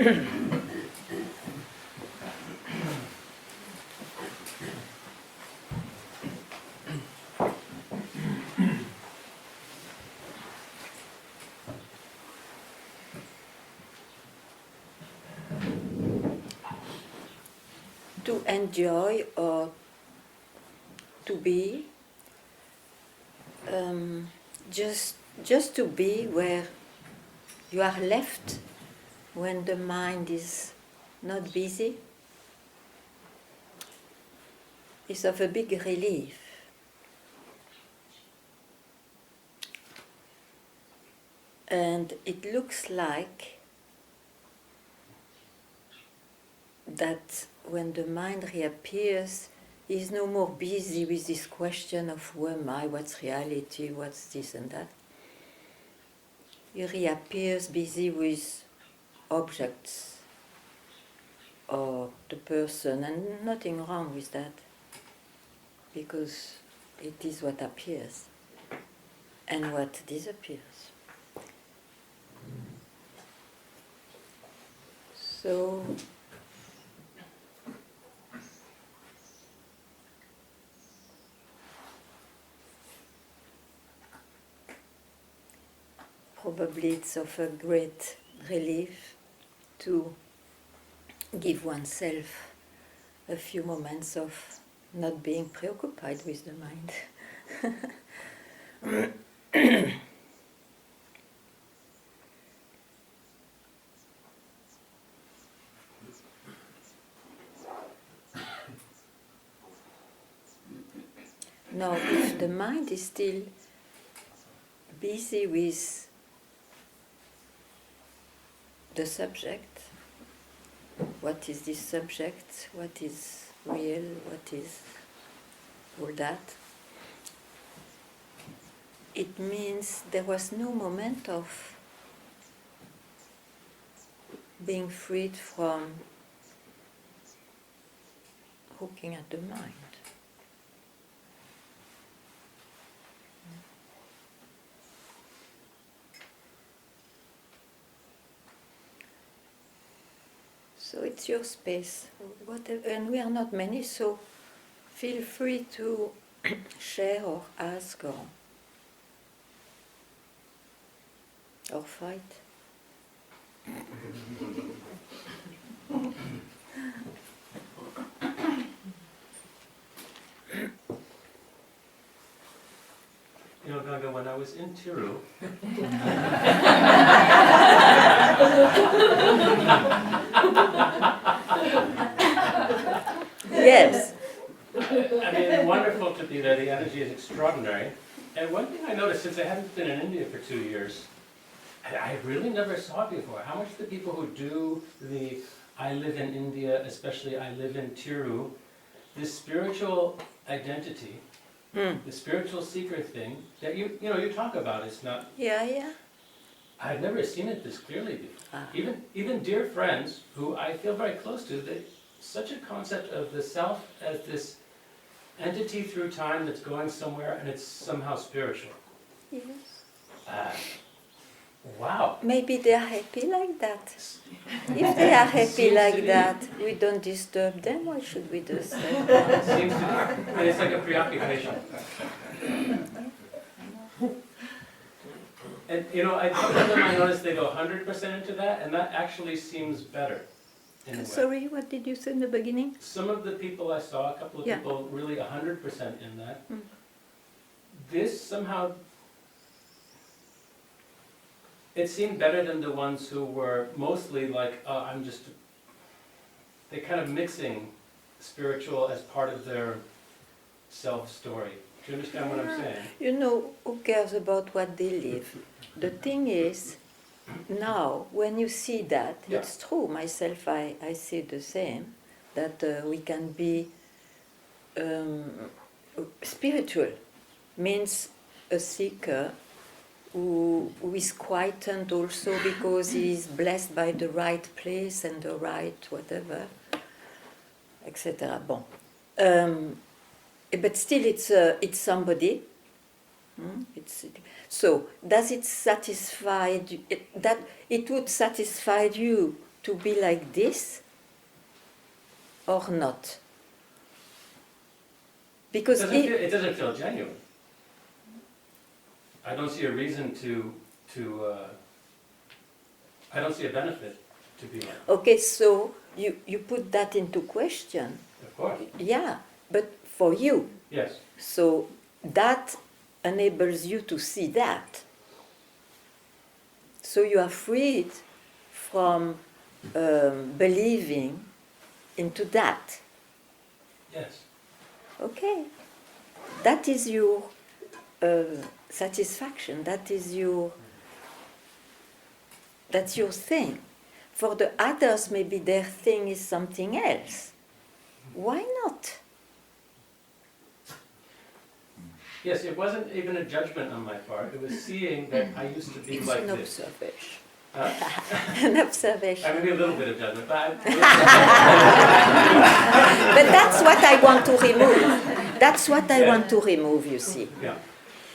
To enjoy or to be, just to be where you are left when the mind is not busy is of a big relief. And it looks like that when the mind reappears, he's no more busy with this question of who am I, what's reality, what's this and that. He reappears busy with objects or the person, and nothing wrong with that, because it is what appears and what disappears. So probably it's of a great relief to give oneself a few moments of not being preoccupied with the mind. Now, if the mind is still busy with the subject, what is this subject, what is real, what is all that, it means there was no moment of being freed from hooking at the mind. So it's your space, whatever, and we are not many, so feel free to share or ask or fight. You know, Ganga, when I was in Tiru, Yes. I mean, wonderful to be there. The energy is extraordinary. And one thing I noticed, since I haven't been in India for 2 years, I really never saw before how much the people who do the I live in India, especially I live in Tiru, this spiritual identity, the spiritual seeker thing that you talk about. It's not. Yeah. I've never seen it this clearly before. Ah. Even dear friends who I feel very close to, they such a concept of the self as this entity through time that's going somewhere and it's somehow spiritual. Yes. Wow. Maybe they are happy like that. If they are happy like that, we don't disturb them. Why should we disturb them? Seems to be, and it's like a preoccupation. And I some of them I noticed they go 100% into that, and that actually seems better. In a way. Sorry, what did you say in the beginning? Some of the people I saw, a couple of people really 100% in that. This somehow, it seemed better than the ones who were mostly like, they kind of mixing spiritual as part of their self-story. Do you understand what I'm saying? Who cares about what they live? The thing is, now, when you see that, it's true, myself, I see the same, that we can be spiritual, means a seeker who is quietened also because he is blessed by the right place and the right whatever, etc. Bon. But still it's somebody. So does it satisfy that it would satisfy you to be like this or not? Because it doesn't feel genuine. I don't see a reason to I don't see a benefit to be like. Okay, so you put that into question. Of course. Yeah, but for you. Yes. So that enables you to see that. So you are freed from believing into that. Yes. Okay. That is your satisfaction. That's your thing. For the others, maybe their thing is something else. Why not? Yes, it wasn't even a judgment on my part. It was seeing that I used to be It's like an this. observation. Huh? An observation. Maybe a little bit of judgment, but But that's what I want to remove. That's what I want to remove, you see. yeah.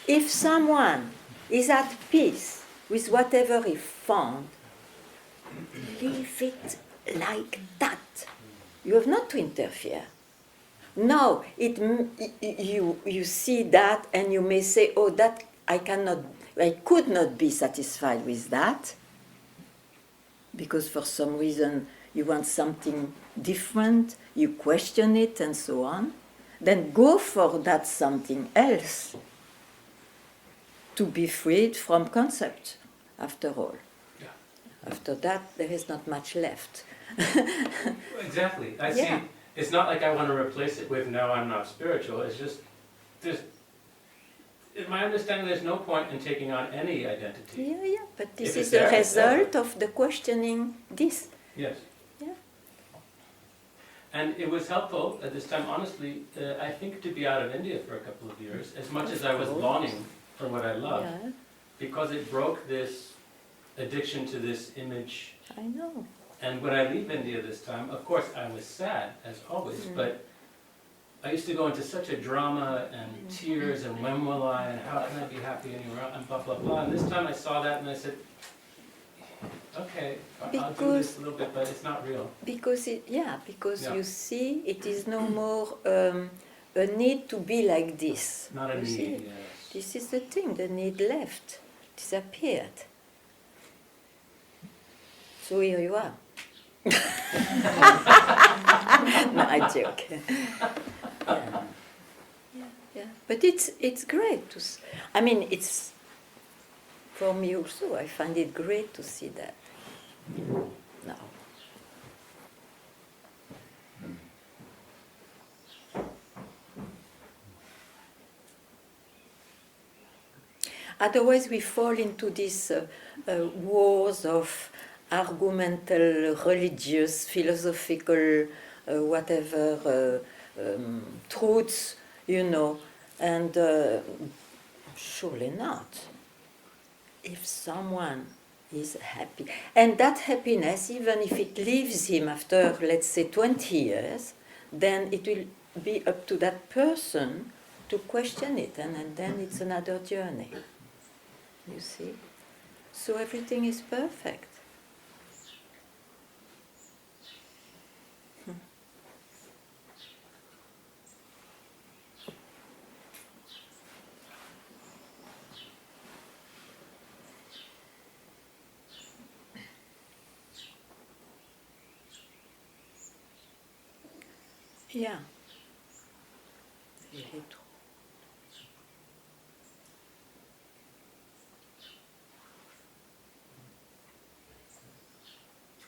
If someone is at peace with whatever he found, leave it like that. You have not to interfere. No, you see that and you may say, oh, that I could not be satisfied with that because for some reason you want something different, you question it and so on. Then go for that something else to be freed from concept, after all. Yeah. After that, there is not much left. Exactly. I Yeah. see. It's not like I want to replace it with no, I'm not spiritual. It's just in my understanding, there's no point in taking on any identity. Yeah, but this If is it's the there, it's there. result of the questioning this. Yes. Yeah. And it was helpful at this time, honestly, I think, to be out of India for a couple of years, as much as I was course. longing for what I loved, Yeah, because it broke this addiction to this image. I know. And when I leave India this time, of course, I was sad, as always, but I used to go into such a drama and tears and when will I and how can I be happy anywhere else and blah, blah, blah. And this time I saw that and I said, okay, I'll do this a little bit, but it's not real. Because Yeah. you see, it is no more a need to be like this. Not a You see? need, yes. This is the thing, the need left, disappeared. So here you are. No, I joke. Yeah. But it's great to. I mean, it's for me also. I find it great to see that now. Otherwise, we fall into these wars of argumental, religious, philosophical, whatever truths, and surely not. If someone is happy, and that happiness, even if it leaves him after, let's say, 20 years, then it will be up to that person to question it, and then it's another journey. You see? So everything is perfect. Yeah. Very true.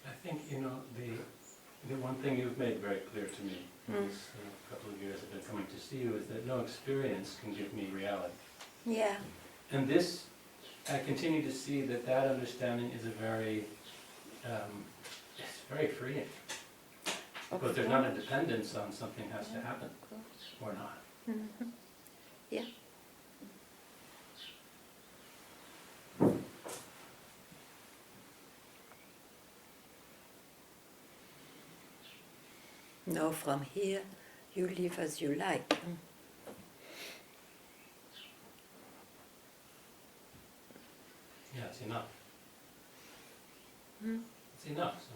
I think, the one thing you've made very clear to me in this couple of years I've been coming to see you is that no experience can give me reality. Yeah. And this, I continue to see that understanding is it's very freeing. Because there's not a dependence on something has to happen or not. Mm-hmm. Yeah. No, from here, you live as you like. Yeah, it's enough. Mm. It's enough. So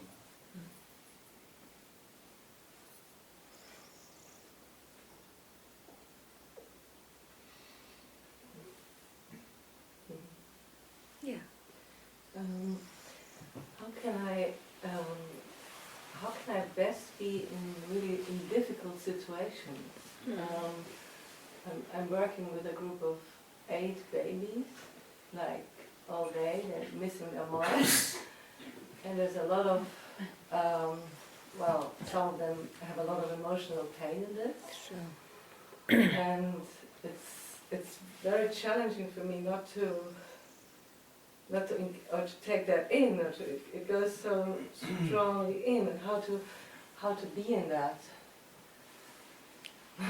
be in really in difficult situations. I'm working with a group of 8 babies, like all day, they're missing their moms. And there's a lot of, some of them have a lot of emotional pain in this. Sure. And it's very challenging for me not to take that in, or to, it goes so strongly in, and how to be in that.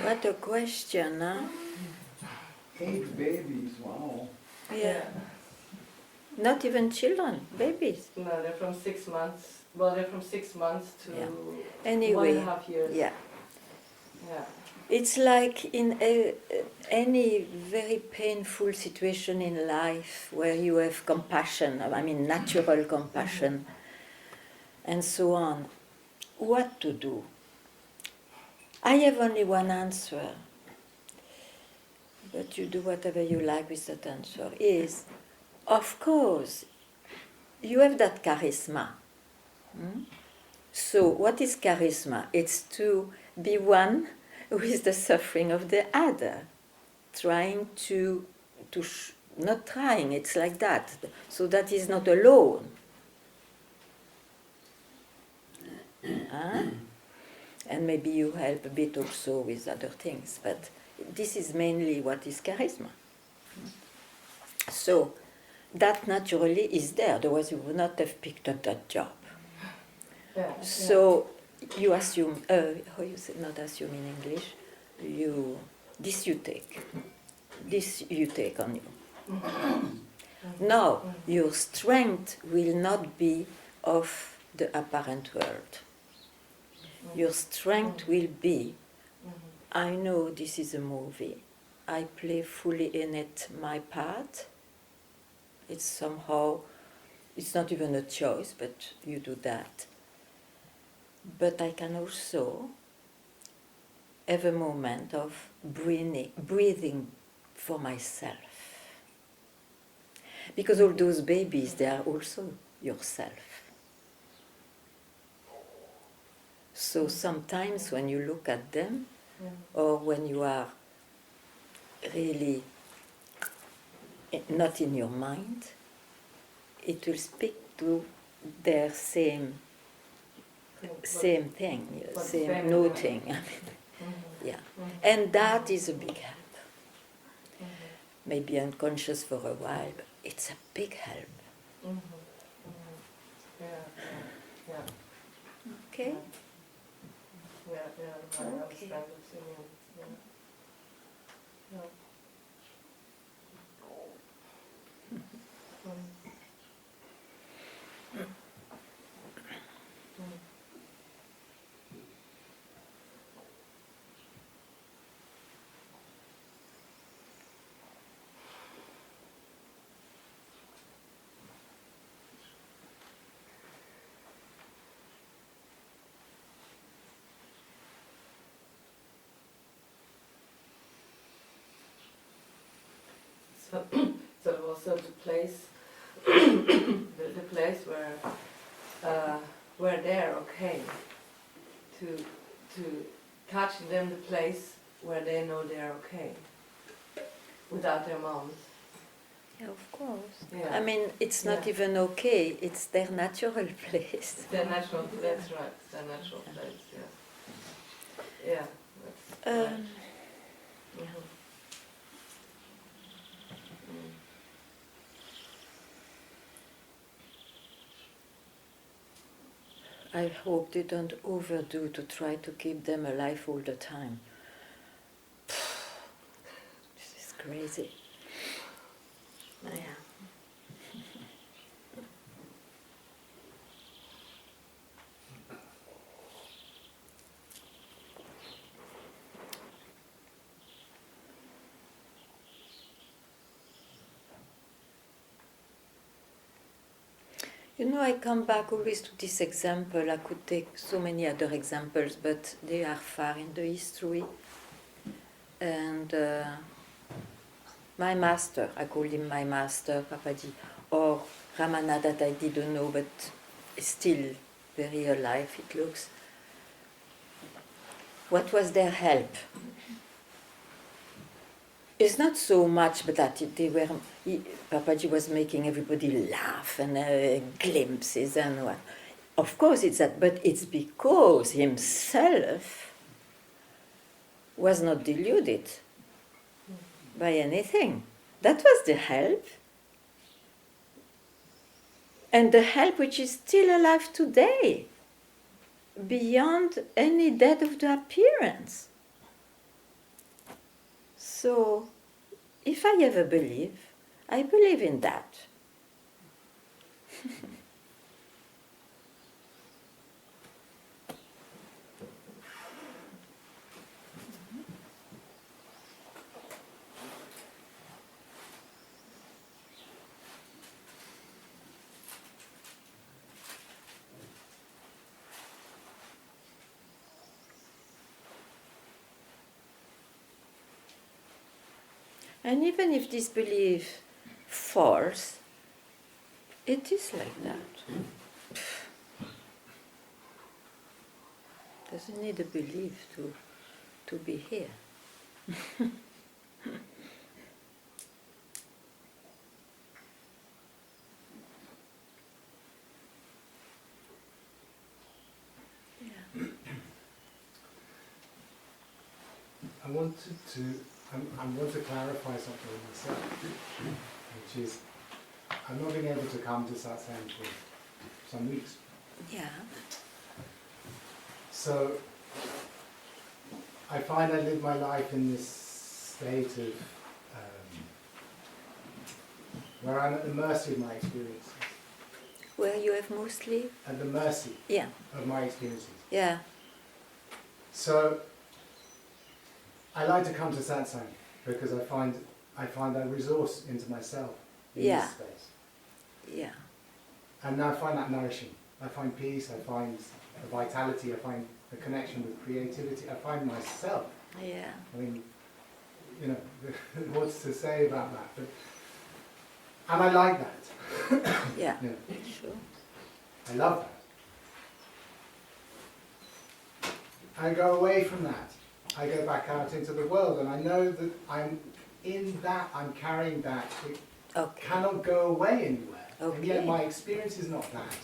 What a question, huh? 8 babies, wow. Yeah. Not even children, babies. No, they're from 6 months. Well, they're from 6 months to Anyway, 1.5 years. Yeah. Yeah. It's like in any very painful situation in life where you have compassion, I mean natural compassion, and so on. What to do? I have only one answer, but you do whatever you like with that answer, is, of course, you have that charisma. So what is charisma? It's to be one with the suffering of the other, trying not trying, it's like that, so that is not alone. Huh? And maybe you help a bit also with other things, but this is mainly what is charisma. So that naturally is there, otherwise you would not have picked up that job. Yeah. So you assume, how you say, not assume in English, this you take on you. Now, your strength will not be of the apparent world. Your strength will be, I know this is a movie, I play fully in it my part. It's somehow, it's not even a choice, but you do that. But I can also have a moment of breathing for myself. Because all those babies, they are also yourself. So sometimes when you look at them, or when you are really not in your mind, it will speak to their same thing, same noting. I mean, yeah, and that is a big help. Maybe unconscious for a while, but it's a big help. Yeah. Okay. Yeah, I understand what you mean. Yeah. So also the place, the place where they're okay, to touch them, the place where they know they're okay, without their moms. Yeah, of course. Yeah. I mean, it's not even okay, it's their natural place. It's their natural, that's right, it's their natural place, yeah. Yeah, that's right. I hope they don't overdo to try to keep them alive all the time. This is crazy. Yeah. You know, I come back always to this example. I could take so many other examples, but they are far in the history. And my master, I called him my master, Papaji, or Ramana that I didn't know, but still very alive it looks. what was their help? It's not so much, but that Papaji was making everybody laugh and glimpses and what. Of course it's that, but it's because himself was not deluded by anything. That was the help. And the help which is still alive today, beyond any death of the appearance. So, if I ever believe, I believe in that. And even if this belief falls, it is like that. Doesn't need a belief to be here. I want to clarify something with myself, which is I'm not being able to come to Satsang for some weeks. Yeah. So I find I live my life in this state of where I'm at the mercy of my experiences. Where you have mostly? At the mercy of my experiences. Yeah. So I like to come to Satsang because I find that resource into myself in this space. Yeah. And I find that nourishing. I find peace, I find a vitality, I find a connection with creativity, I find myself. Yeah. I mean, you know, what's to say about that? But, and I like that. Yeah. Yeah. Sure. I love that. I go away from that. I go back out into the world, and I know that I'm in that, I'm carrying that. It cannot go away anywhere. And yet my experience is not that.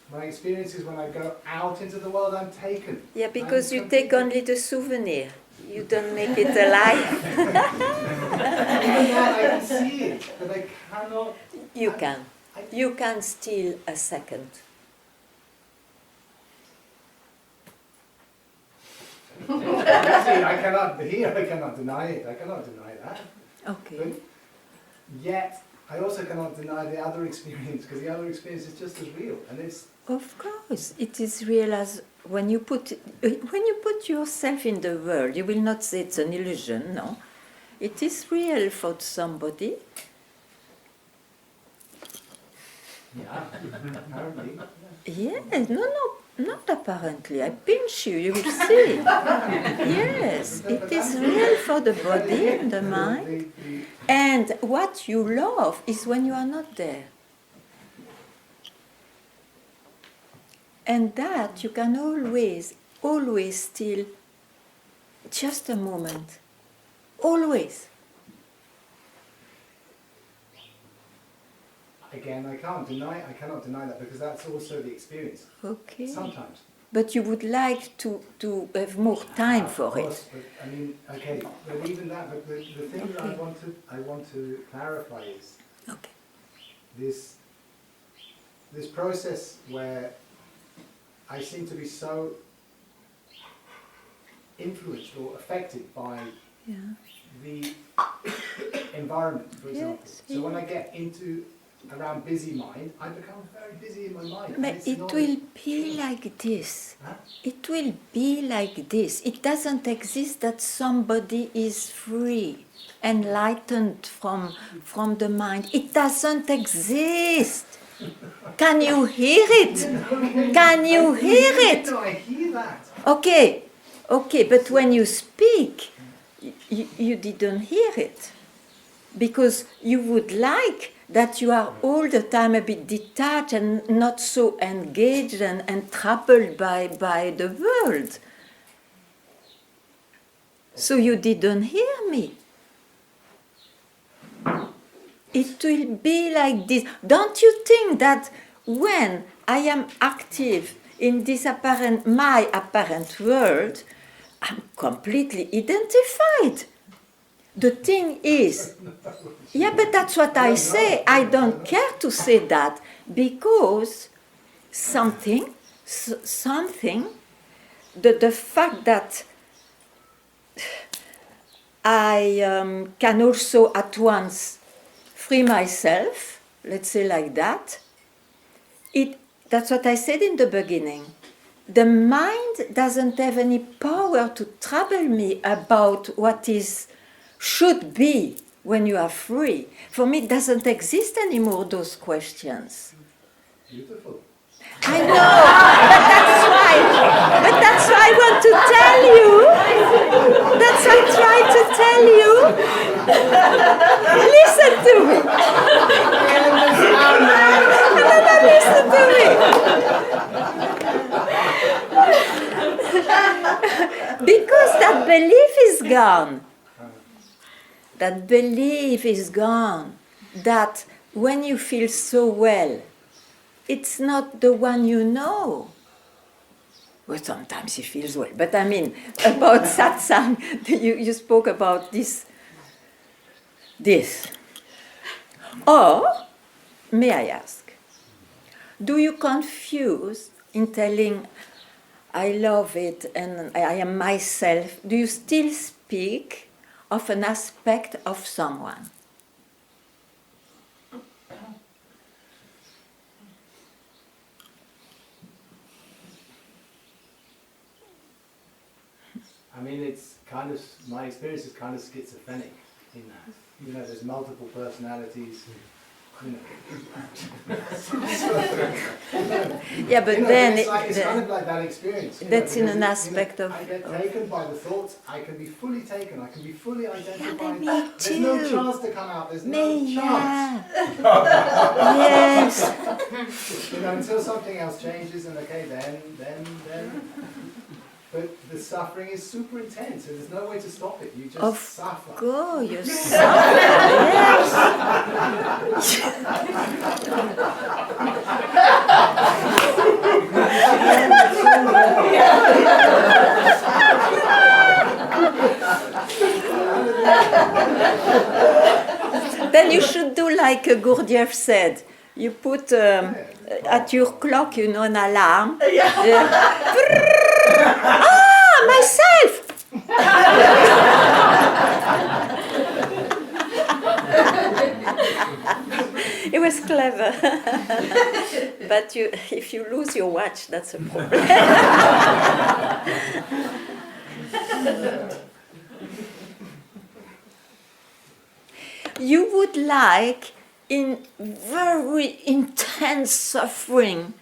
My experience is when I go out into the world, I'm taken. Yeah, because you take only the souvenir. You don't make it alive. Even that, I can see it, but I cannot... You can. You can steal a second. I cannot deny it. I cannot deny that. Okay. But yet, I also cannot deny the other experience, because the other experience is just as real, and it's... Of course, it is real as when you put yourself in the world. You will not say it's an illusion, no. It is real for somebody. Yeah, apparently. Yes, no, not apparently. I pinch you, you will see. Yes, it is real for the body and the mind. And what you love is when you are not there. And that you can always still, just a moment, always. Again, I cannot deny that, because that's also the experience. Okay. Sometimes. But you would like to have more time for Of course, it. but, I mean, okay, but even that, but the thing that I want to clarify is this process where I seem to be so influenced or affected by the environment, for example. Yes, So when I get into around busy mind, I become very busy in my mind. But it will be like this. Huh? It will be like this. It doesn't exist that somebody is free, enlightened from the mind. It doesn't exist. Can you hear it? Can you hear it? No, I hear that. Okay, but when you speak, you didn't hear it. Because you would like that you are all the time a bit detached and not so engaged and troubled by the world. So you didn't hear me. It will be like this. Don't you think that when I am active in this my apparent world, I'm completely identified? The thing is, yeah, but that's what I say. I don't care to say that because something, the fact that I can also at once free myself, let's say like that, that's what I said in the beginning. The mind doesn't have any power to trouble me about what should be when you are free. For me, it doesn't exist anymore, those questions. Beautiful. I know, but that's why I want to tell you. That's what I try to tell you. Listen to me. Listen to me. Because that belief is gone. That belief is gone. That when you feel so well, it's not the one you know. Well, sometimes he feels well. But I mean, about satsang, you spoke about this. Or, may I ask, do you confuse in telling, I love it and I am myself, do you still speak of an aspect of someone? I mean, it's kind of, my experience is kind of schizophrenic in that. You know, there's multiple personalities. You know. Yeah, but You know, then it's kind of like that experience. That's in an aspect of. I get taken by the thoughts. I can be fully taken. I can be fully identified. me There's no too. chance to come out. There's no chance. Yes. You know, until something else changes, and okay, then. But the suffering is super intense, and there's no way to stop it. You just suffer. Go, you suffer. Yes. Then you should do like Gurdjieff said. You put at your clock, you know, an alarm. Myself! It was clever. But if you lose your watch, that's a problem. You would like, in very intense suffering,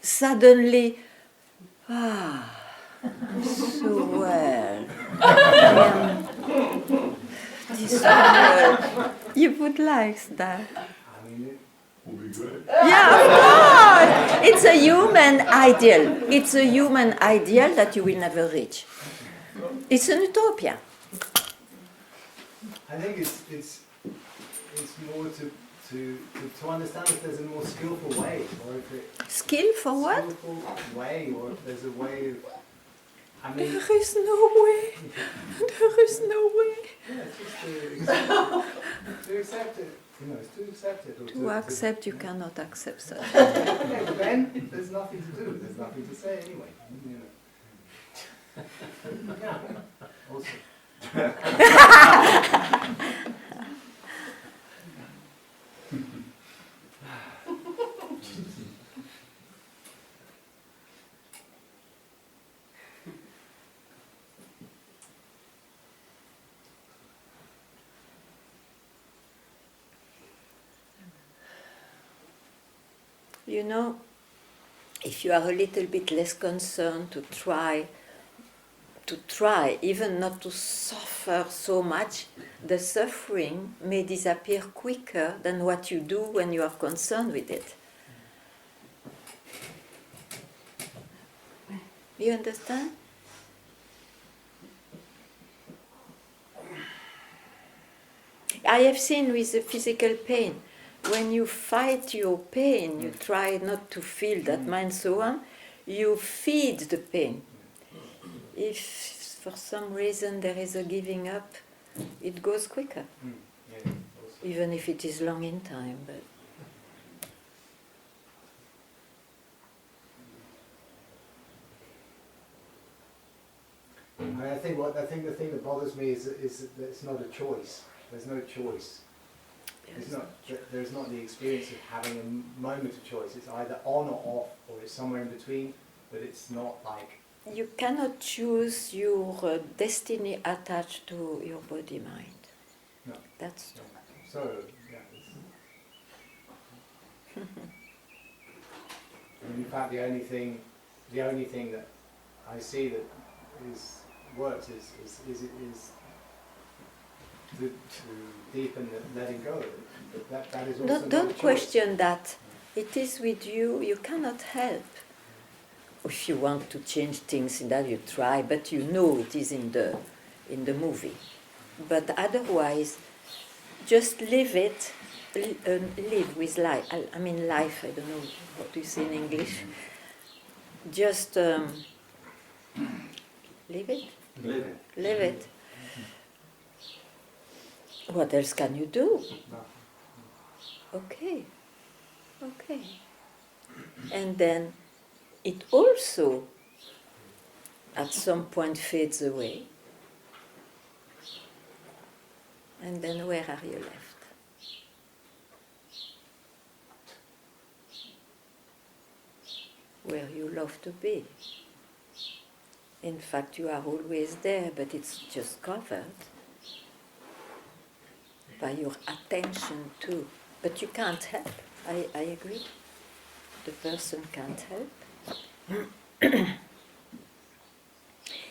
suddenly, so well. This world. You would like that. I mean, Will be good. Yeah, of course. It's a human ideal. It's a human ideal that you will never reach. It's an utopia. I think it's more to understand if there's a more skillful way, or if it Skill for what? skillful way, or if there's a way of. I mean, There is no way. There is no way. yeah, it's just to accept it. You know, it's to accept it. Or To accept, you cannot accept such. Yeah, but then there's nothing to do. There's nothing to say anyway. You know. Yeah. Also. You know, if you are a little bit less concerned to try, even not to suffer so much, the suffering may disappear quicker than what you do when you are concerned with it. You understand? I have seen with the physical pain, when you fight your pain, you try not to feel that mind so on, you feed the pain. If for some reason there is a giving up, it goes quicker, Yeah, also. even if it is long in time. But I think the thing that bothers me is that it's not a choice. There's no choice. There's not the experience of having a moment of choice. It's either on or off, or it's somewhere in between. But it's not like you cannot choose your destiny attached to your body mind. no. That's No. So yeah. And in fact, the only thing that I see that works is to deepen the letting go. But that is also no, not a don't choice. question that. It is with you. You cannot help. If you want to change things in that, you try, but you know it is in the movie. But otherwise, just live it. Live with life. I mean life. I don't know what you say in English. Just live it. Live it. Live it. What else can you do? No. Okay. And then it also at some point fades away. And then where are you left? Where you love to be. In fact, you are always there, but it's just covered by your attention too. But you can't help. I agree. The person can't help.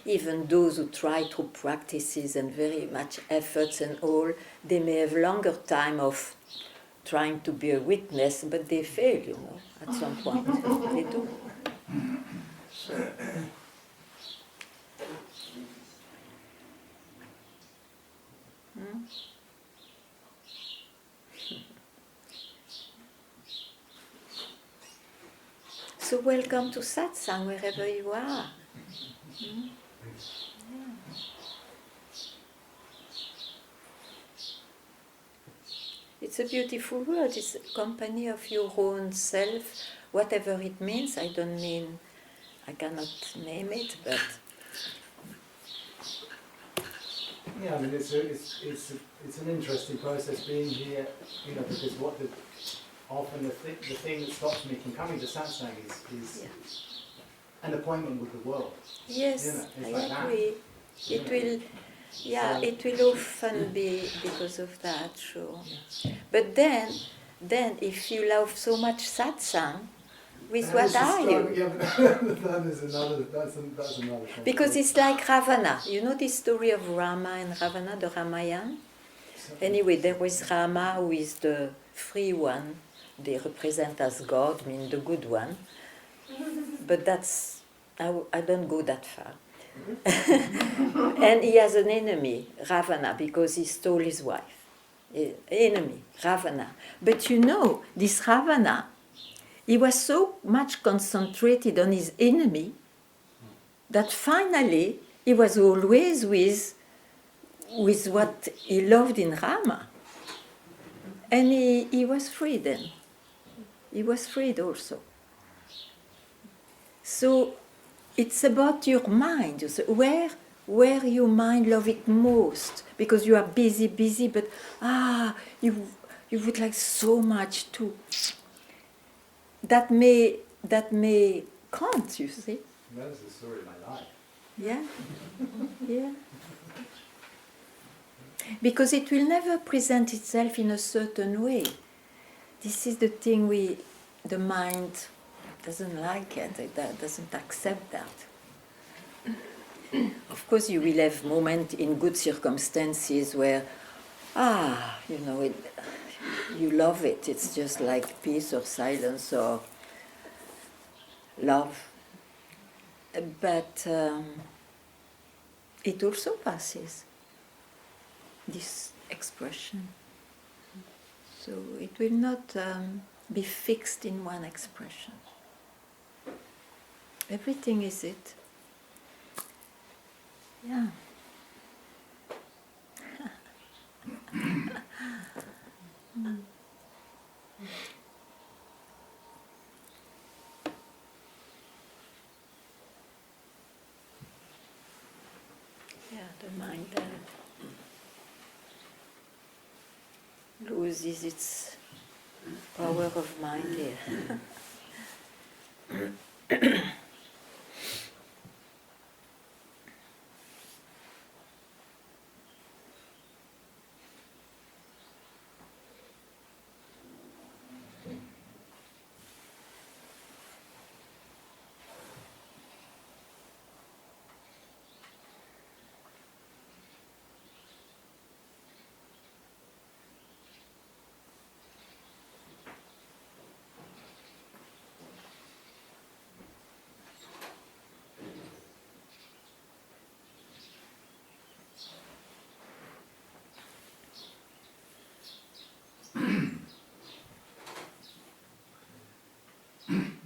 Even those who try through practices and very much efforts and all, they may have longer time of trying to be a witness, but they fail, you know, at some point. They do. So. So welcome to Satsang, wherever you are. Yeah. It's a beautiful word. It's a company of your own self, whatever it means. I don't mean, I cannot name it, but Yeah, I mean it's an interesting process being here, you know, because often the thing that stops me from coming to satsang is an appointment with the world. yes, You know, it's I like agree. that. It will, So- it will often be because of that, sure. But then if you love so much satsang, with what are you? Yeah, but that's another Because it's like Ravana. You know the story of Rama and Ravana, the Ramayana? Anyway, there was Rama, who is the free one. They represent as God, mean the good one. But that's, I don't go that far. And he has an enemy, Ravana, because he stole his wife. Enemy, Ravana. But you know, this Ravana, he was so much concentrated on his enemy that finally he was always with what he loved in Rama. And he was free then. He was freed also. So it's about your mind. You say, where your mind love it most, because you are busy, but you would like so much to. That may count, you see. That's the story of my life. Yeah. Because it will never present itself in a certain way. This is the thing the mind doesn't like it, it doesn't accept that. Of course, you will have moments in good circumstances where, you love it. It's just like peace or silence or love. But it also passes, this expression. So it will not be fixed in one expression. Everything is it. Yeah. Yeah, the mind loses its power of mind here.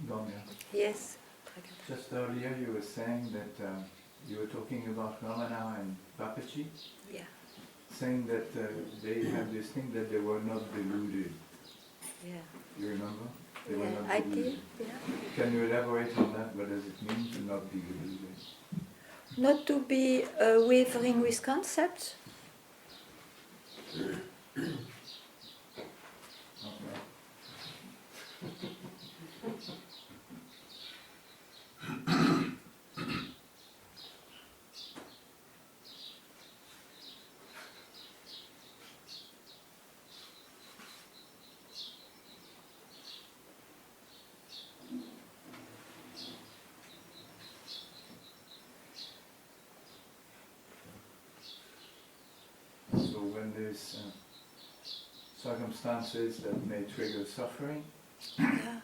Ganga, Yes. just earlier you were saying that you were talking about Ramana and Papaji, Yeah. saying that they have this thing that they were not deluded. Yeah. You remember? They were Yeah, not I deluded. did. Yeah. Can you elaborate on that? What does it mean to not be deluded? Not to be wavering with concepts. Okay. So when there's circumstances that may trigger suffering, Yeah.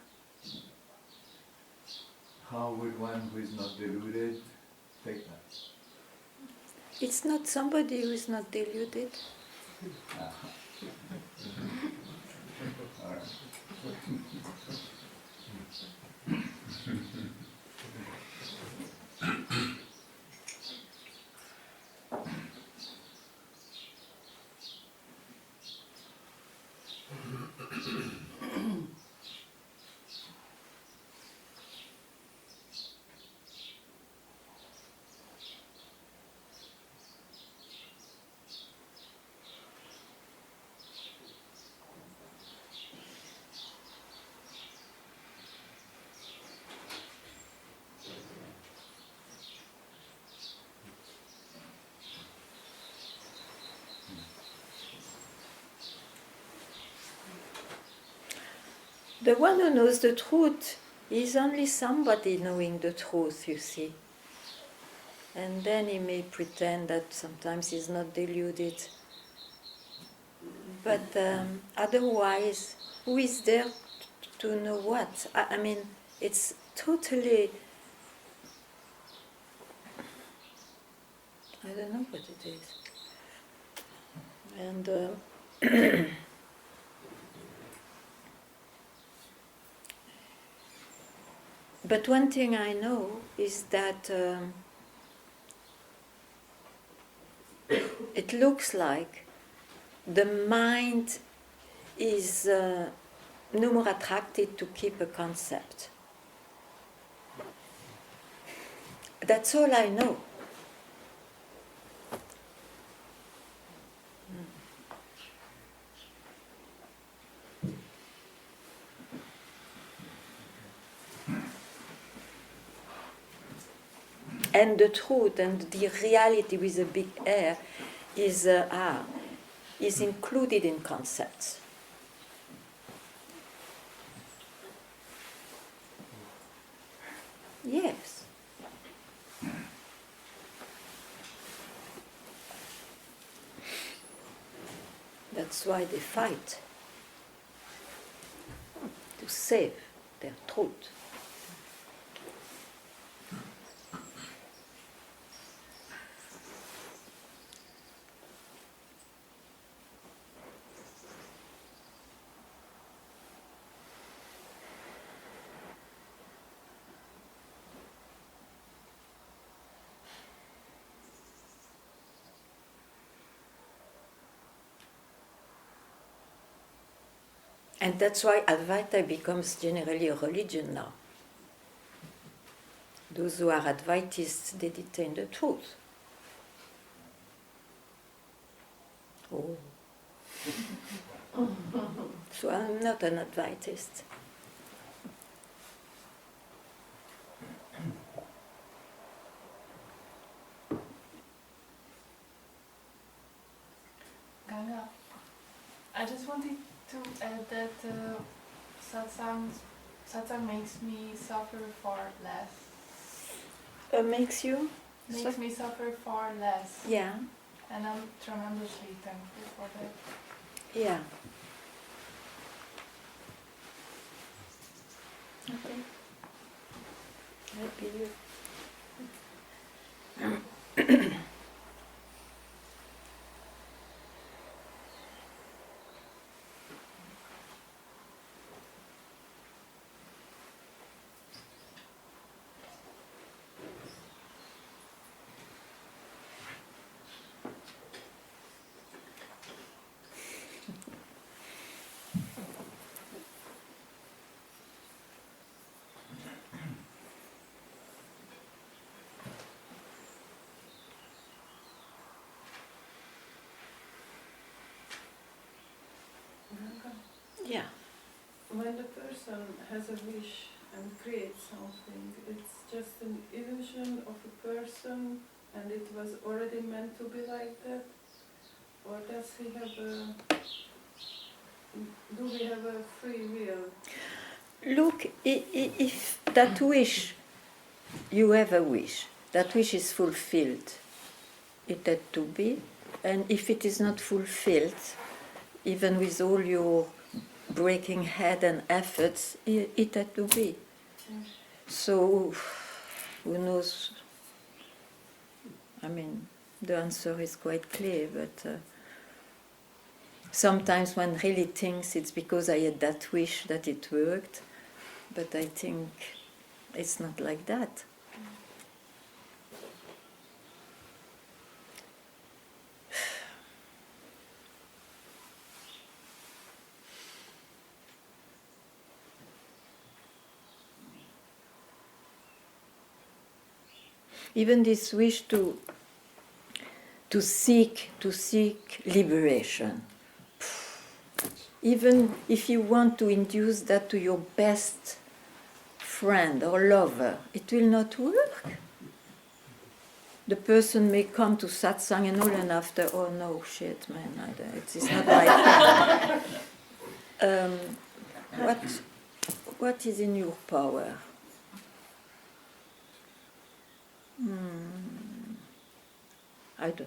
how would one who is not deluded take that? It's not somebody who is not deluded. All right. The one who knows the truth is only somebody knowing the truth, you see. And then he may pretend that sometimes he's not deluded. But otherwise, who is there to know what? I mean, it's totally... I don't know what it is. And... But one thing I know is that it looks like the mind is no more attracted to keep a concept. That's all I know. And the truth and the reality with a big R is included in concepts. Yes. That's why they fight to save their truth. And that's why Advaita becomes generally a religion now. Those who are Advaitists, they detain the truth. Oh. So I'm not an Advaitist. Ganga, I just wanted to add that satsang makes me suffer far less. Makes you? Makes me suffer far less. Yeah. And I'm tremendously thankful for that. Yeah. Okay. Happy you. Yeah. When the person has a wish and creates something, it's just an illusion of a person and it was already meant to be like that? Or does he have do we have a free will? Look, if that wish, you have a wish, that wish is fulfilled, it had to be. And if it is not fulfilled, even with all your breaking head and efforts, it had to be. So, who knows? I mean, the answer is quite clear, but sometimes one really thinks it's because I had that wish that it worked, but I think it's not like that. Even this wish to seek liberation. Even if you want to induce that to your best friend or lover, it will not work. The person may come to satsang and all, and after, oh no, shit, man, it's not like that. What is in your power? I don't know.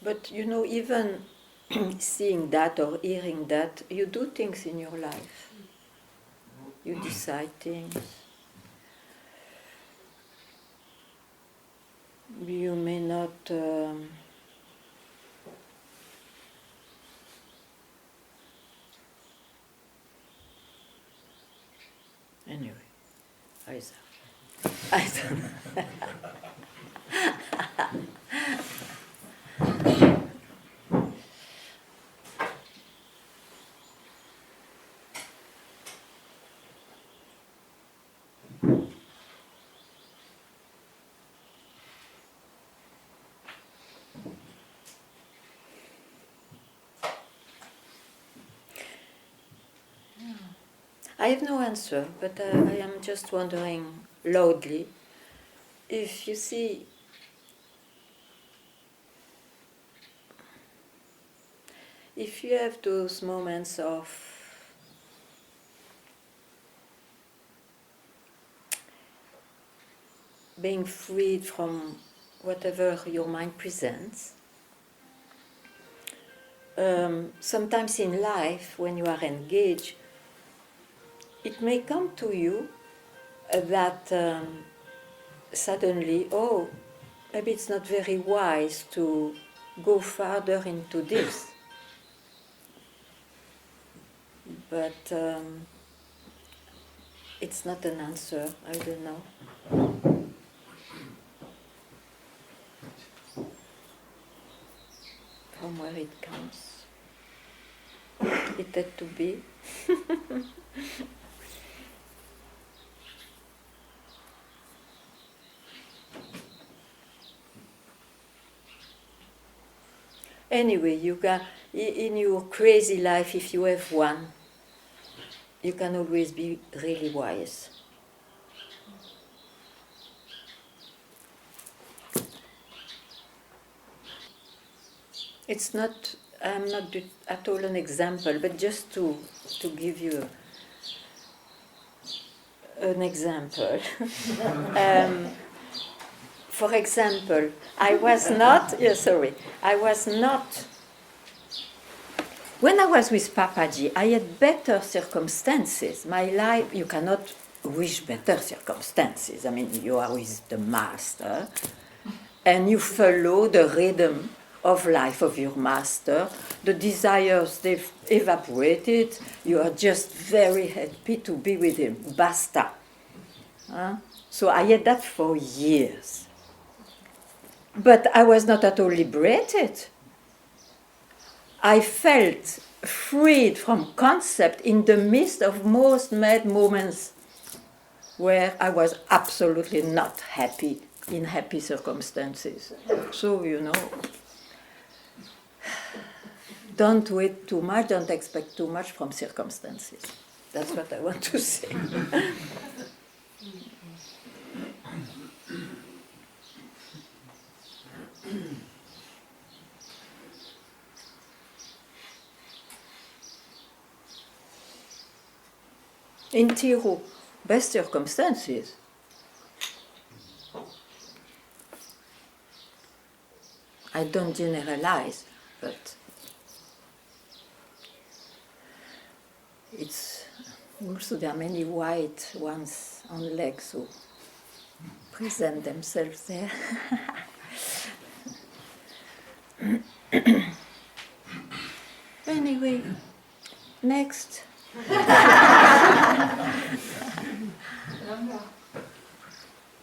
But you know, even seeing that or hearing that, you do things in your life. You decide things. You may not anyway, I don't know. I have no answer, but I am just wondering loudly if you see, if you have those moments of being freed from whatever your mind presents. Sometimes in life, when you are engaged, it may come to you that suddenly, oh, maybe it's not very wise to go further into this. but it's not an answer. I don't know. From where it comes. It had to be. Anyway, you can, in your crazy life, if you have one, you can always be really wise. It's not, I'm not at all an example, but just to give you an example. For example, I was not, when I was with Papaji, I had better circumstances. My life, you cannot wish better circumstances. I mean, you are with the master, and you follow the rhythm of life of your master. The desires, they've evaporated. You are just very happy to be with him. Basta. So I had that for years. But I was not at all liberated. I felt freed from concept in the midst of most mad moments where I was absolutely not happy in happy circumstances. So, don't wait too much, don't expect too much from circumstances. That's what I want to say. In Tiro, best circumstances. I don't generalize, but it's also there are many white ones on legs who present themselves there. Anyway, next. Ganga.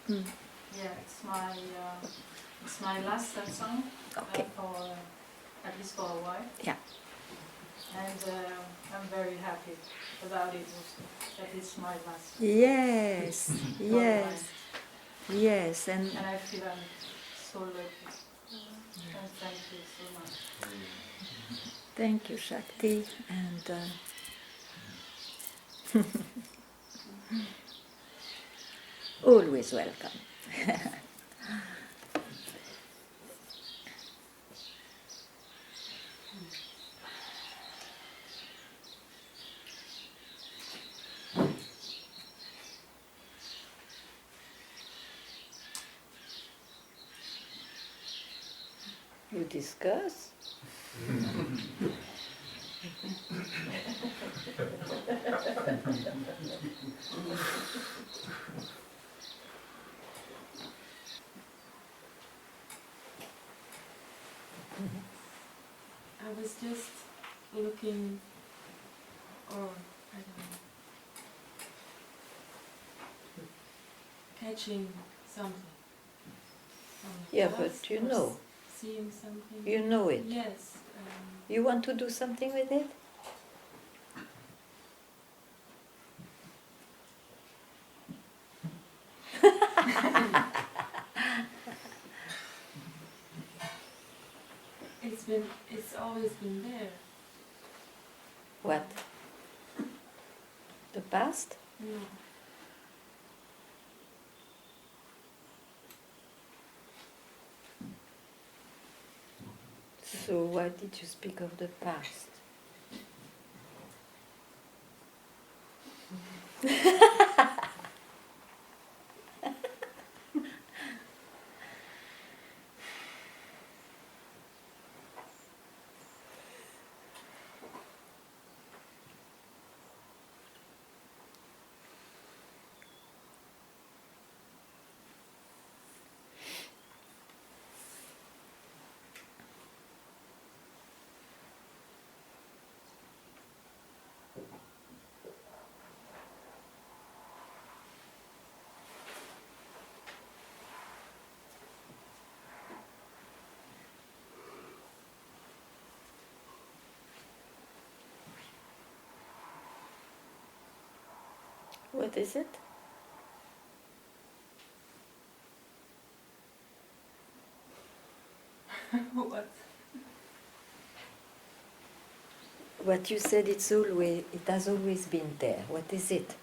Yeah, it's my last satsang. Okay. For at least for a while. Yeah. And I'm very happy about it also. That it's my last. Yes, yes, yes, and I feel I'm so lucky. And thank you so much. thank you, Shakti, and always welcome. You discuss? I was just looking, or I don't know, catching something. Yeah, Thoughts but you or know. Seeing something. You know it. Yes. You want to do something with it? It's always been there. What? The past? No. So why did you speak of the past? What is it? What? What you said, it has always been there. What is it?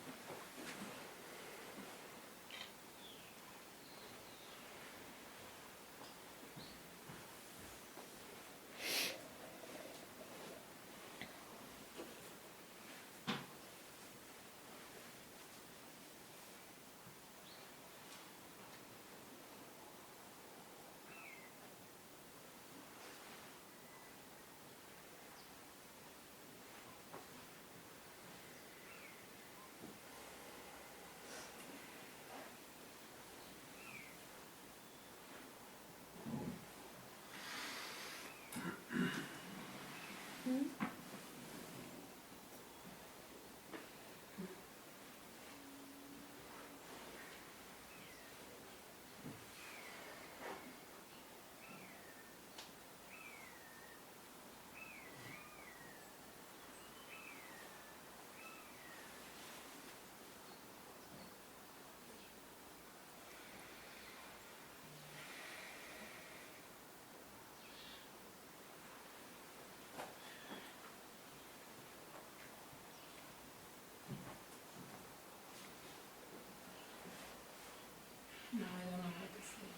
No, I don't know what to say.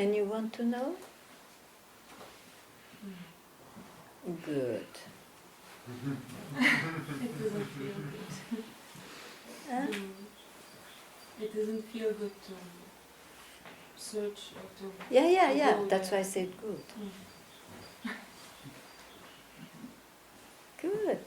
And you want to know? Good. It doesn't feel good. Huh? It doesn't feel good to search or to. Yeah. go That's why there. I said good. Mm. Good.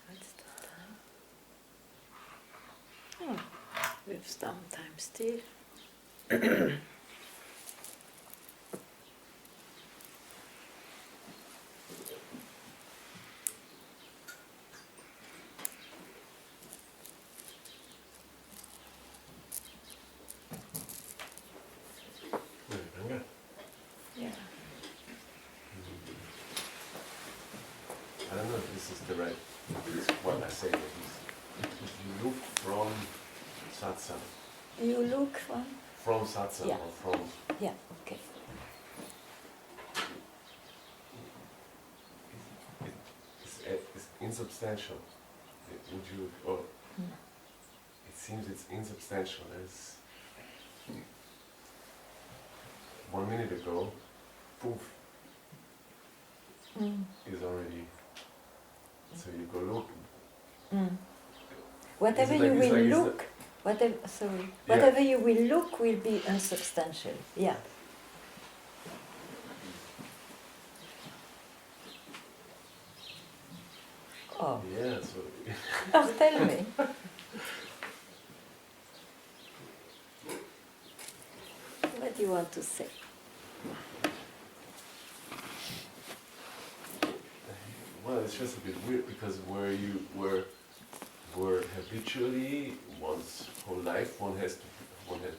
What's the time? Oh, we've some time still. Ganga. Yeah. I don't know if this is the right, it's what I say, but if you look from Satsang, You look from? from Satsang Yeah. or from, Yeah, okay. it's insubstantial. Would you, or Mm. it seems it's insubstantial. It's 1 minute ago, poof, is already, so you go look. Whatever Is it you like this, will like this, look, whatever you will look will be unsubstantial. Yeah. Oh, Yeah, so oh, tell me. What do you want to say? well, it's just a bit weird because where you were habitually one's whole life one has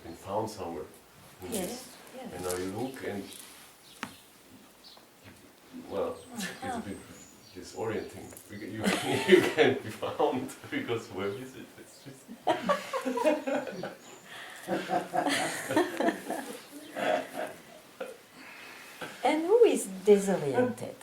been found somewhere. in Yes, this. yes. And now you look and well, it's a bit disorienting. You can't be found because where is it? It's just And who is disoriented?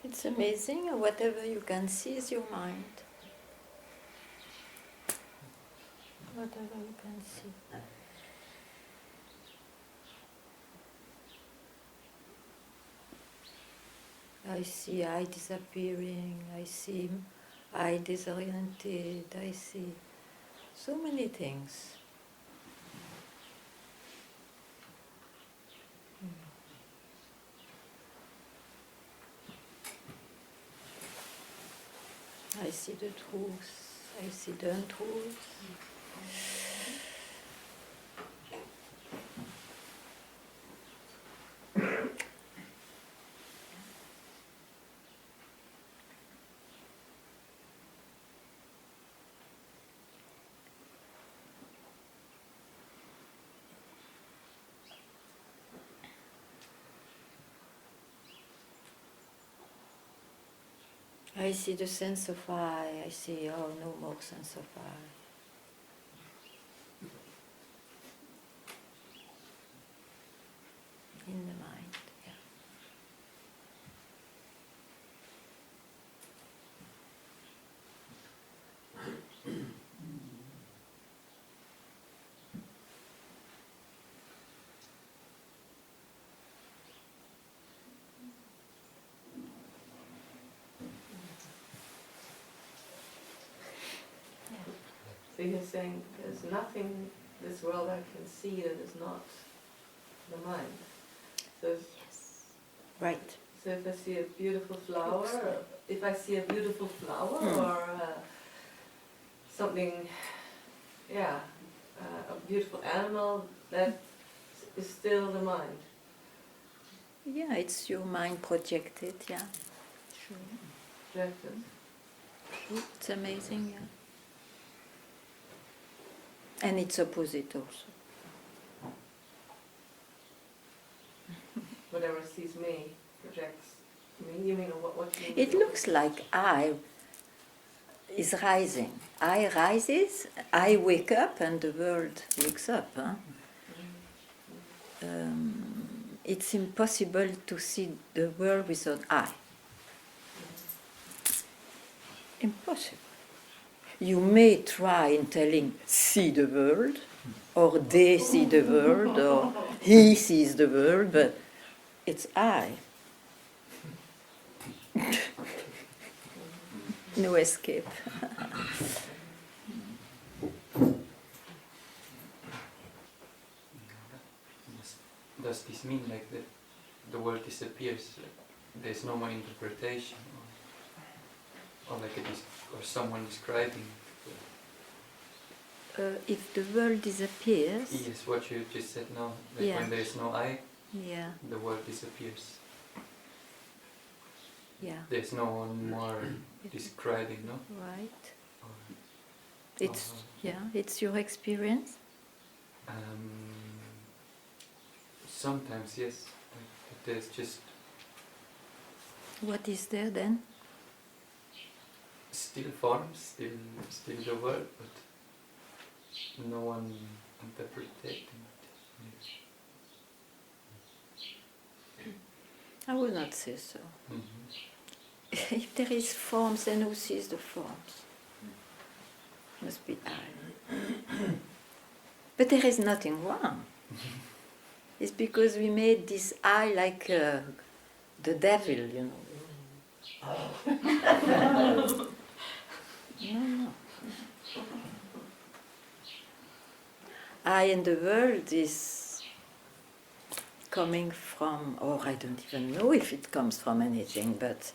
It's amazing, whatever you can see is your mind. Whatever you can see. I see I disappearing, I see I disoriented, I see so many things. I see the truth, I see the untruth. I see the sense of I see, oh, no more sense of I. In the mind, yeah. So you're saying there's nothing in this world I can see that is not the mind. So if, Right. so if I see a beautiful flower, or something, yeah, a beautiful animal, that is still the mind. Yeah, it's your mind projected, yeah. Sure. Projected. It's amazing, yeah. And it's opposite also. Whatever sees me projects me. You mean what you mean? It looks like I is rising. I rises, I wake up, and the world wakes up. Huh? It's impossible to see the world without I. Impossible. You may try in telling see the world, or they see the world, or he sees the world, but it's I. No escape. Does this mean like that the world disappears? Like there's no more interpretation, or like or someone describing? If the world disappears, Yes, what you just said now. Like yeah. when there's no I, Yeah, the world disappears. yeah, There's no one more describing, no? right. Or, It's it's your experience. Sometimes yes, like, there's just What is there then? still forms, still the world, but no one interpreting. I would not say so. Mm-hmm. If there is forms, then who sees the forms? Must be I. But there is nothing wrong. It's because we made this I like the devil, you know. No. I in the world is coming from, or I don't even know if it comes from anything, but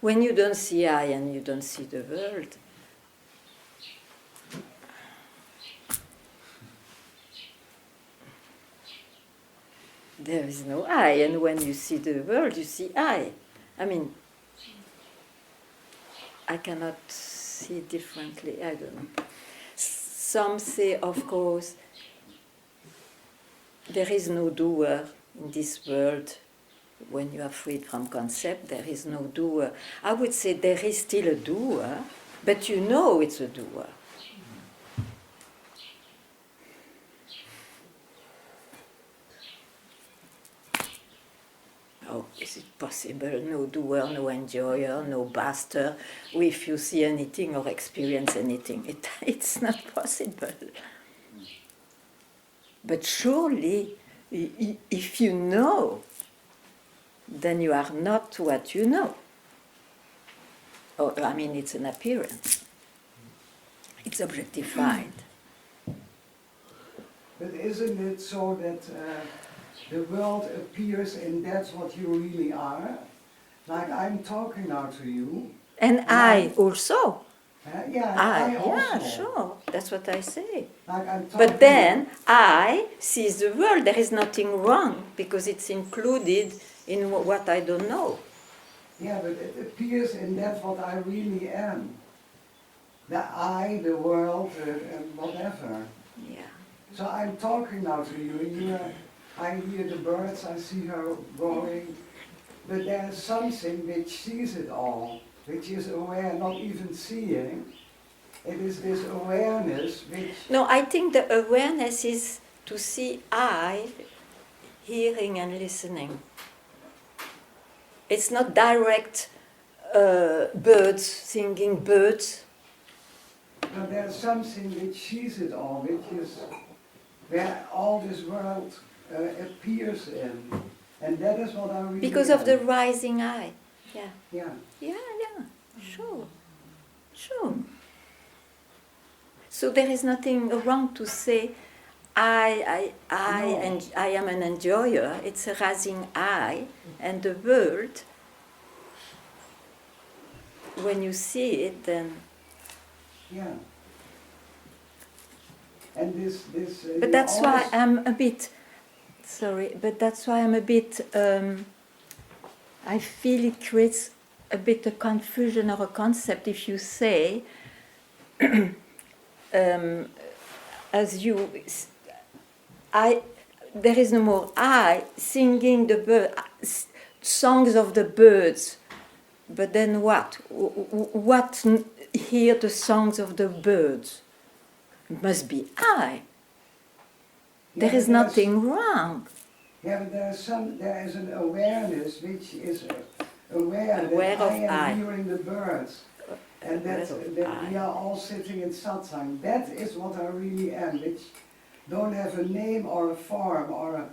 when you don't see I and you don't see the world, there is no I, and when you see the world, you see I. I mean, I cannot see differently, I don't know. Some say, of course, there is no doer in this world. When you are freed from concept, there is no doer. I would say there is still a doer, but you know it's a doer. Oh, is it possible? No doer, no enjoyer, no master. If you see anything or experience anything, it's not possible. But surely, if you know, then you are not what you know. Oh, I mean, it's an appearance. It's objectified. But isn't it so that the world appears and that's what you really are? Like I'm talking now to you. And I also. Yeah, I also. Yeah, sure. That's what I say. Like I'm talking but then I sees the world. There is nothing wrong because it's included in what I don't know. Yeah, but it appears and that's what I really am. The I, the world, and whatever. Yeah. So I'm talking now to you, and I hear the birds, I see her going, but there's something which sees it all, which is aware, not even seeing. It is this awareness which... No, I think the awareness is to see I, hearing and listening. It's not direct birds, singing birds. No, there's something which sees it all, which is where all this world appears in. And that is what I really Because of the rising I. Yeah. Yeah. Yeah. Sure. So there is nothing wrong to say I am an enjoyer. It's a rising I, and the world, when you see it, then... Yeah. And this but that's why I'm a bit... Sorry, but that's why I'm a bit... I feel it creates a bit of confusion or a concept if you say... as you... there is no more I singing the bird, songs of the birds. But then what? What hear the songs of the birds? It must be I. Yeah, there is nothing wrong. Yeah, but there is an awareness which is aware that of I am I. hearing the birds. And that we are all sitting in Satsang. That is what I really am, which don't have a name or a form or a,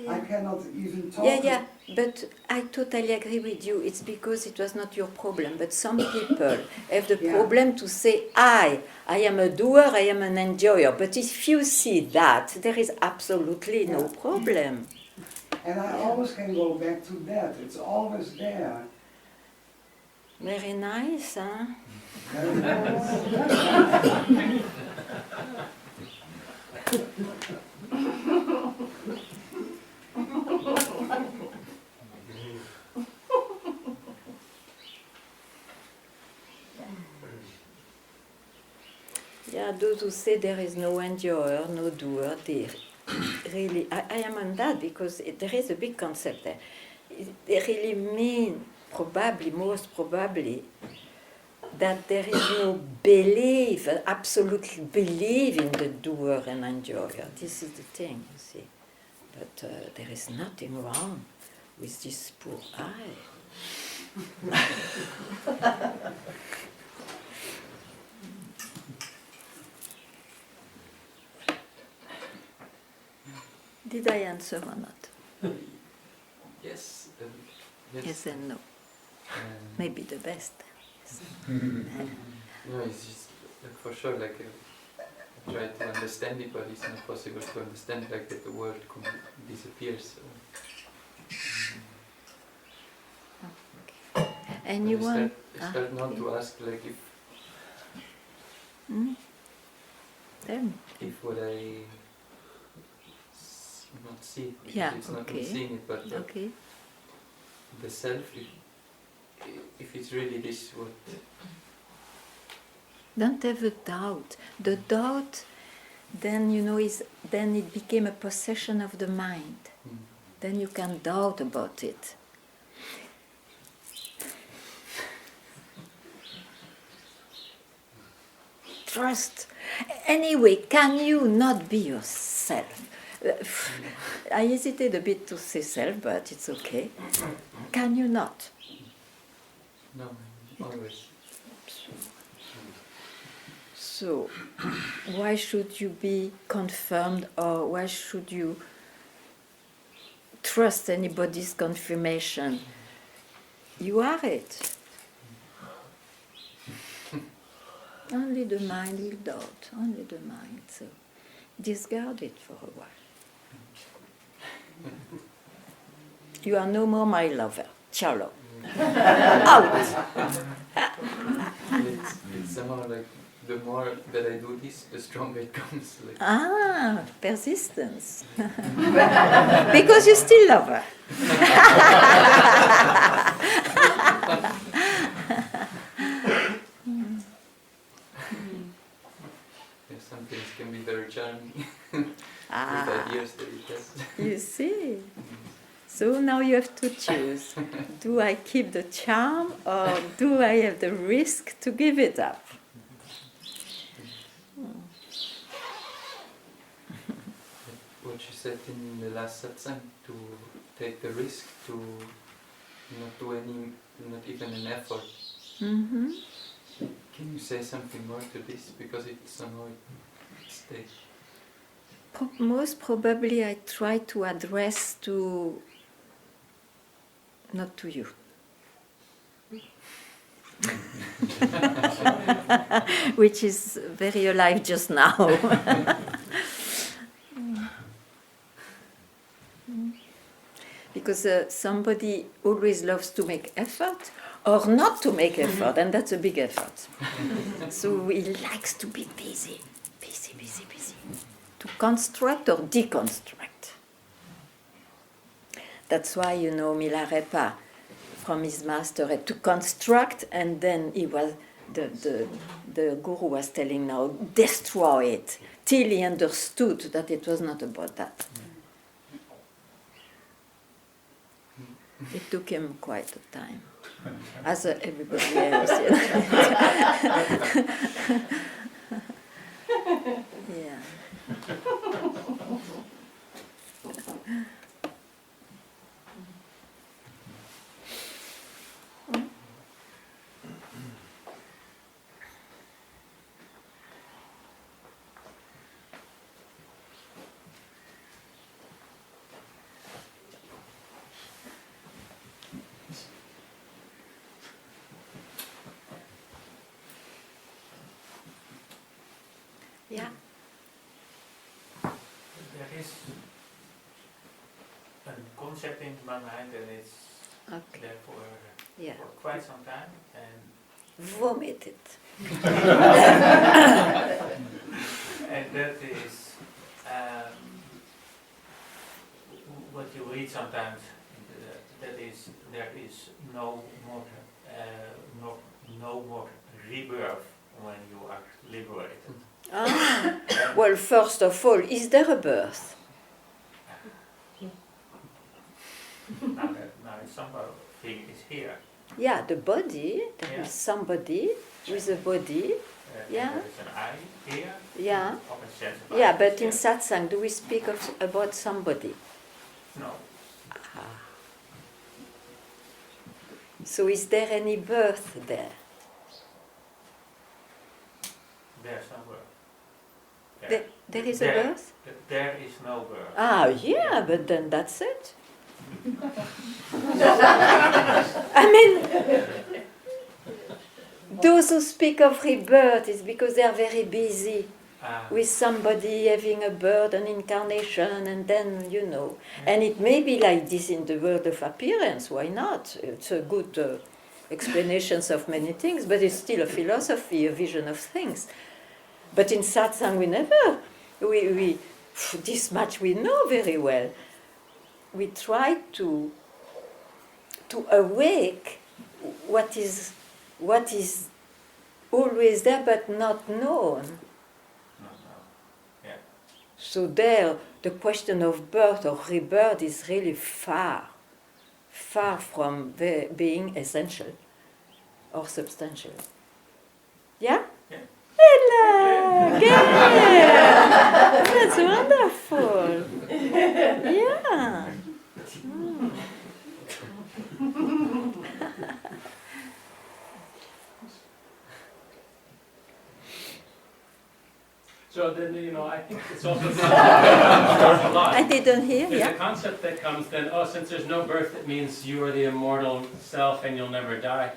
I cannot even talk. Yeah, but I totally agree with you. It's because it was not your problem. But some people have the problem to say, I am a doer, I am an enjoyer. But if you see that, there is absolutely no problem. And I always can go back to that. It's always there. Very nice, huh? Very nice. Yeah, those who say there is no enjoyer, no doer, they really, I am on that because there is a big concept there. They really mean, probably, most probably, that there is no belief, absolutely believe in the doer and enjoyer. This is the thing, you see. But there is nothing wrong with this poor eye. Did I answer or not? Yes. Yes and no. Maybe the best. No, it's just for sure like I try to understand it, but it's not possible to understand like that the world disappears. And you want? I start not to ask like if. Then. If what I not see, Yeah, it's not me seeing it, but the self, if it's really this, what? Don't have a doubt. The doubt, then then it became a possession of the mind. Then you can doubt about it. Trust. Anyway, can you not be yourself? I hesitate a bit to say self, but it's okay. Can you not? No, always. So, why should you be confirmed, or why should you trust anybody's confirmation? You are it. Only the mind will doubt, only the mind. So, discard it for a while. You are no more my lover. Ciao. Out! It's somehow like the more that I do this, the stronger it comes. Like. Persistence. Because you still love her. Some things can be very charming with ideas that it has. You see? So now you have to choose. Do I keep the charm, or do I have the risk to give it up? What you said in the last satsang, to take the risk, to not do not even an effort. Mm-hmm. Can you say something more to this? Because it somehow stays. Most probably I try to address to, not to you. Which is very alive just now. Because somebody always loves to make effort or not to make effort, and that's a big effort. So he likes to be busy, busy, busy, busy. To construct or deconstruct. That's why, Milarepa, from his master, had to construct, and then he was, the guru was telling now, destroy it, till he understood that it was not about that. It took him quite a time, as everybody else. Yeah. Yeah. There is a concept in my mind, and it's there for quite some time, and vomit it. And that is what you read sometimes. That is, there is no more rebirth when you are liberated. Well, first of all, is there a birth? Now somebody is here. Yeah, the body, there is somebody, with a body. Yeah. There is an eye, ear, Yeah. of a sense of Yeah, eye. but in satsang, do we speak about somebody? No. Ah. So is there any birth there? There's no birth. There is a birth? There is no birth. Ah, yeah, but then that's it. I mean, those who speak of rebirth is because they are very busy with somebody having a birth, an incarnation, and then, you know. And it may be like this in the world of appearance, why not? It's a good explanations of many things, but it's still a philosophy, a vision of things. But in satsang, we never, we this much we know very well. We try to awake what is always there but not known. Yeah. So there, the question of birth or rebirth is really far from being essential or substantial. Yeah? Yeah. Hello! Good! That's wonderful! Yeah! Mm. So then, I think it's also a lot. I didn't hear, There's yeah? a concept that comes then, since there's no birth, it means you are the immortal self and you'll never die.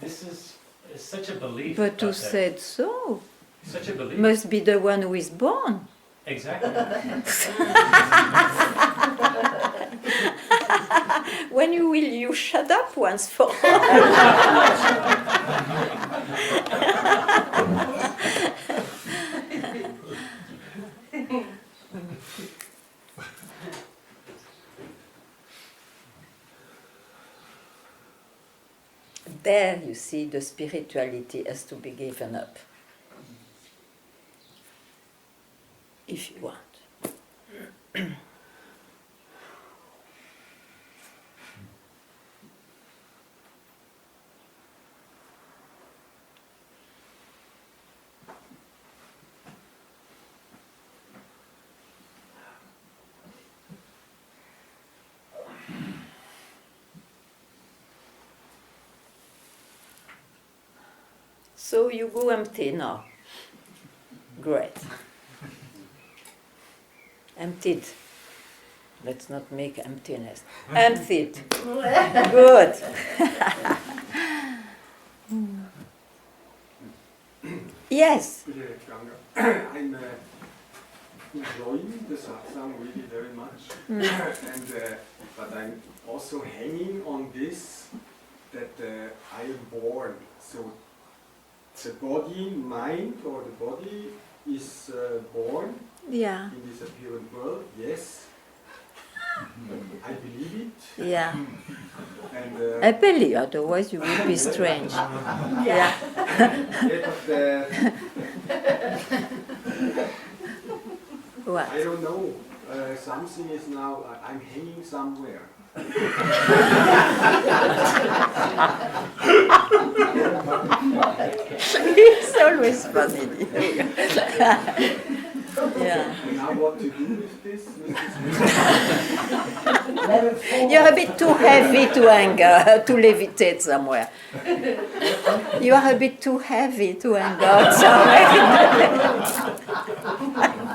This is such a belief. But who out there. said so? Such a belief. Must be the one who is born. Exactly. When will you shut up once for all? There you see the spirituality has to be given up. If you want. So you go empty now. Great. Emptied. Let's not make emptiness. Emptied. Good. Yes. I'm enjoying the satsang really very much, but I'm also hanging on this that I am born. So the body, mind, or the body is born Yeah. in this apparent world. Yes, I believe it. Yeah. And, I believe, otherwise you would be strange. Yeah. What? I don't know. Something is now. I'm hanging somewhere. It's always funny. Yeah. Now what to do with this? You're a bit too heavy to hang, to levitate somewhere. You are a bit too heavy to hang out somewhere.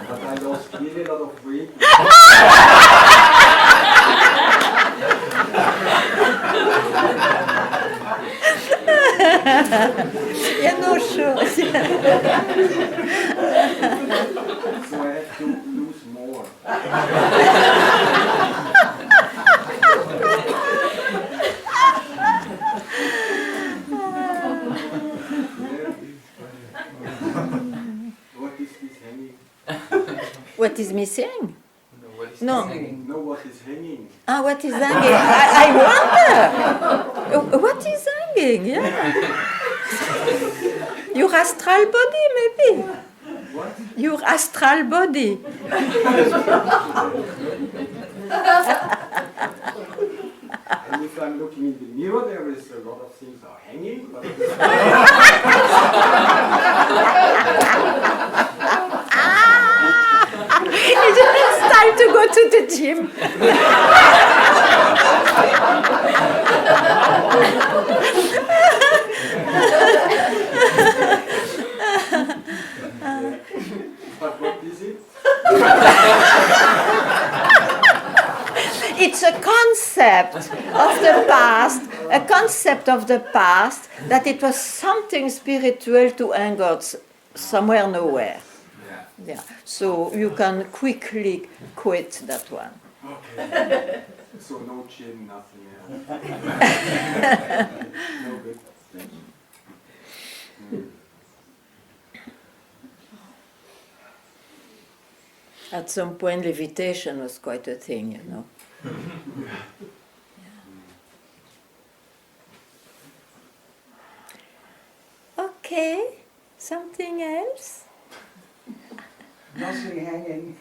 But I lost really a lot of weight. Yeah, no, sure. So I have to lose more. What is this hanging? What is missing? No. No, what is hanging? Ah, what is hanging? I wonder. What is hanging? Yeah. Your astral body, maybe. What? Your astral body. And if I'm looking in the mirror, there is a lot of things are hanging. But It's time to go to the gym. but what is it? It's a concept of the past, that it was something spiritual to hang out somewhere nowhere. Yeah. So you can quickly quit that one. Okay. So no gym, nothing else. No good. Thank you. At some point, levitation was quite a thing, you know. Okay, something else? Nothing hanging.